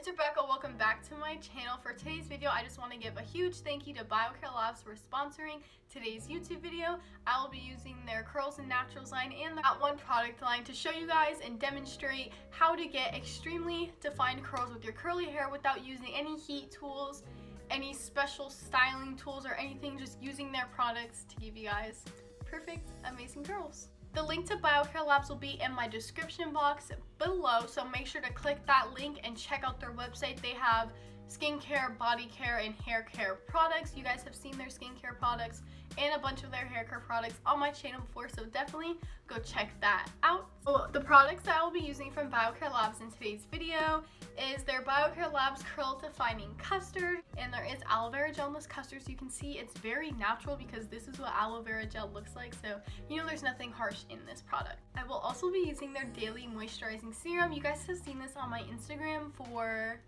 it's Rebecca. Welcome back to my channel. For today's video, I just want to give a huge thank you to BioCare Labs for sponsoring today's YouTube video. I will be using their Curls and Naturals line and that one product line to show you guys and demonstrate how to get extremely defined curls with your curly hair without using any heat tools, any special styling tools or anything, just using their products to give you guys perfect, amazing curls. The link to BioCare Labs will be in my description box below, so make sure to click that link and check out their website. They have skincare, body care, and hair care products. You guys have seen their skincare products and a bunch of their hair care products on my channel before, so definitely go check that out. So the products that I will be using from BioCare Labs in today's video is their BioCare Labs Curl Defining Custard, and there is aloe vera gel in this custard, so you can see it's very natural because this is what aloe vera gel looks like, so you know there's nothing harsh in this product. I will also be using their daily moisturizing serum. You guys have seen this on my Instagram for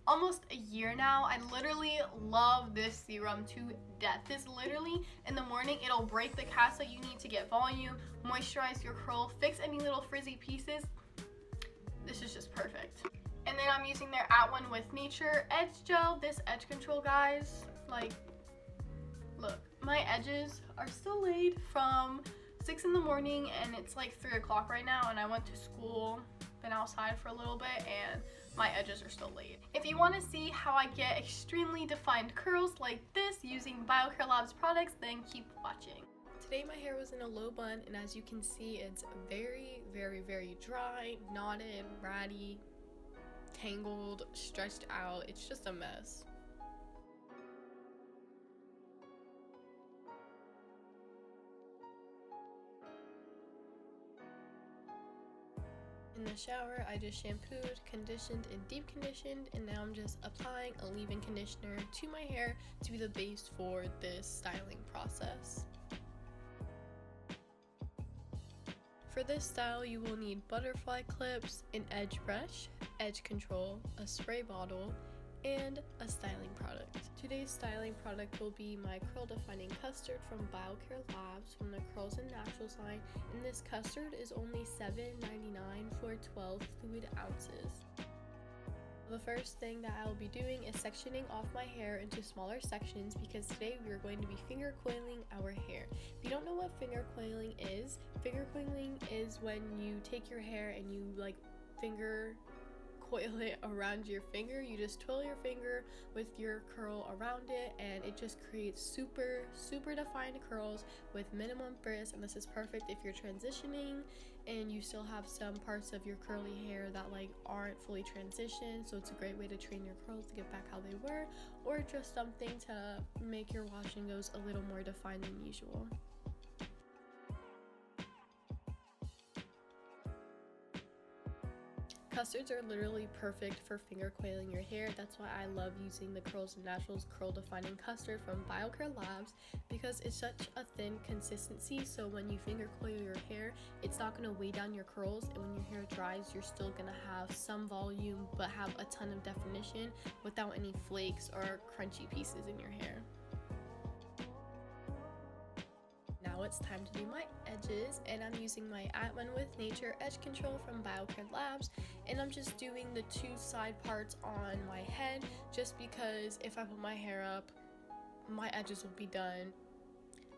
almost a year now. I literally love this serum to death. This literally, in the morning, it'll break the cast that you need to get volume, moisturize your curl, fix any little frizzy pieces. This is just perfect. And then I'm using their At One With Nature Edge Gel. This edge control, guys, like, look, my edges are still laid from 6 in the morning and it's like 3 o'clock right now, and I went to school, been outside for a little bit, and my edges are still laid. If you want to see how I get extremely defined curls like this using BioCare Labs products, then keep watching. Today my hair was in a low bun, and as you can see, it's very, very, very dry, knotted, ratty, tangled, stretched out. It's just a mess. In the shower, I just shampooed, conditioned, and deep conditioned, and now I'm just applying a leave-in conditioner to my hair to be the base for this styling process. For this style, you will need butterfly clips, an edge brush, edge control, a spray bottle, and a styling product. Today's styling product will be my curl defining custard from BioCare Labs from the Curls and Naturals line, and this custard is only $7.99 for 12 fluid ounces. The first thing that I will be doing is sectioning off my hair into smaller sections, because today we are going to be finger coiling our hair. If you don't know what finger coiling is when you take your hair and you like finger coil it around your finger. You just twirl your finger with your curl around it, and it just creates super defined curls with minimum frizz. And this is perfect if you're transitioning and you still have some parts of your curly hair that like aren't fully transitioned, so it's a great way to train your curls to get back how they were, or just something to make your wash and goes a little more defined than usual. Custards are literally perfect for finger coiling your hair. That's why I love using the Curls and Naturals Curl Defining Custard from BioCare Labs, because it's such a thin consistency, so when you finger coil your hair, it's not going to weigh down your curls, and when your hair dries, you're still going to have some volume but have a ton of definition without any flakes or crunchy pieces in your hair. Now it's time to do my edges, and I'm using my At One With Nature Edge Control from BioCare Labs, and I'm just doing the two side parts on my head, just because if I put my hair up, my edges will be done.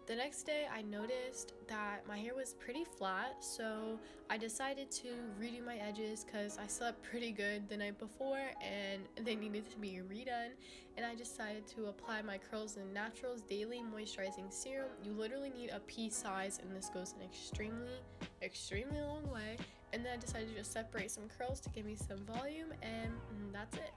The next day I noticed that my hair was pretty flat, so I decided to redo my edges because I slept pretty good the night before and they needed to be redone, and I decided to apply my Curls and Naturals Daily Moisturizing Serum. You literally need a pea size, and this goes an extremely long way, and then I decided to just separate some curls to give me some volume, and that's it.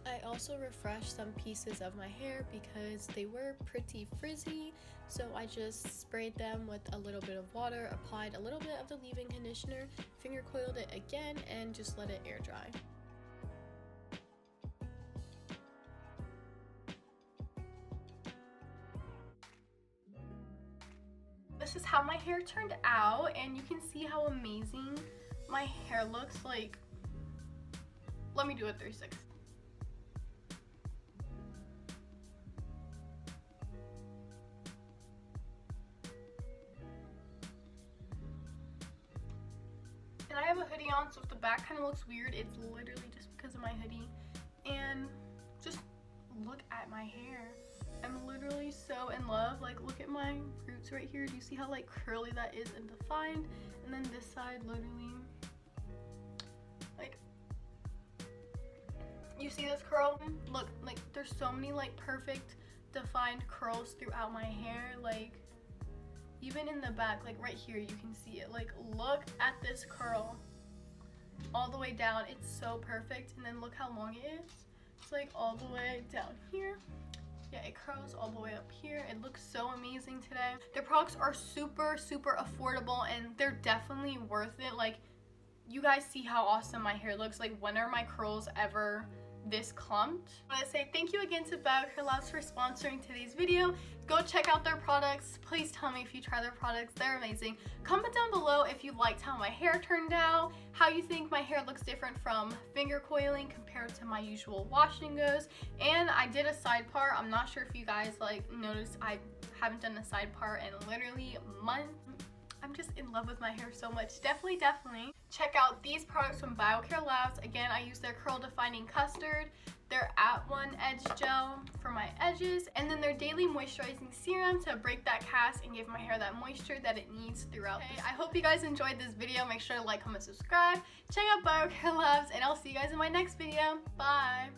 I also refreshed some pieces of my hair because they were pretty frizzy, so I just sprayed them with a little bit of water, applied a little bit of the leave-in conditioner, finger coiled it again, and just let it air dry. This is how my hair turned out, and you can see how amazing my hair looks. Like, let me do a 360. And I have a hoodie on, so if the back kind of looks weird, it's literally just because of my hoodie. And just look at my hair. I'm literally so in love. Like, look at my roots right here. Do you see how like curly that is and defined? And then this side, literally, like, you see this curl? Look, like there's so many like perfect defined curls throughout my hair. Like, even in the back, like right here, you can see it. Like, look at this curl all the way down. It's so perfect. And then look how long it is. It's like all the way down here. Yeah, it curls all the way up here. It looks so amazing today. Their products are super affordable, and they're definitely worth it. Like, you guys see how awesome my hair looks. Like, when are my curls ever this clumped? I want to say thank you again to BioCare Labs for sponsoring today's video. Go check out their products. Please tell me if you try their products. They're amazing. Comment down below if you liked how my hair turned out, how you think my hair looks different from finger coiling compared to my usual wash and goes. And I did a side part. I'm not sure if you guys like noticed I haven't done a side part in literally months. I'm just in love with my hair so much. Definitely check out these products from BioCare Labs. Again, I use their curl defining custard, their @1 edge gel for my edges, and then their daily moisturizing serum to break that cast and give my hair that moisture that it needs throughout. Okay, I hope you guys enjoyed this video. Make sure to like, comment, subscribe. Check out BioCare Labs, and I'll see you guys in my next video. Bye.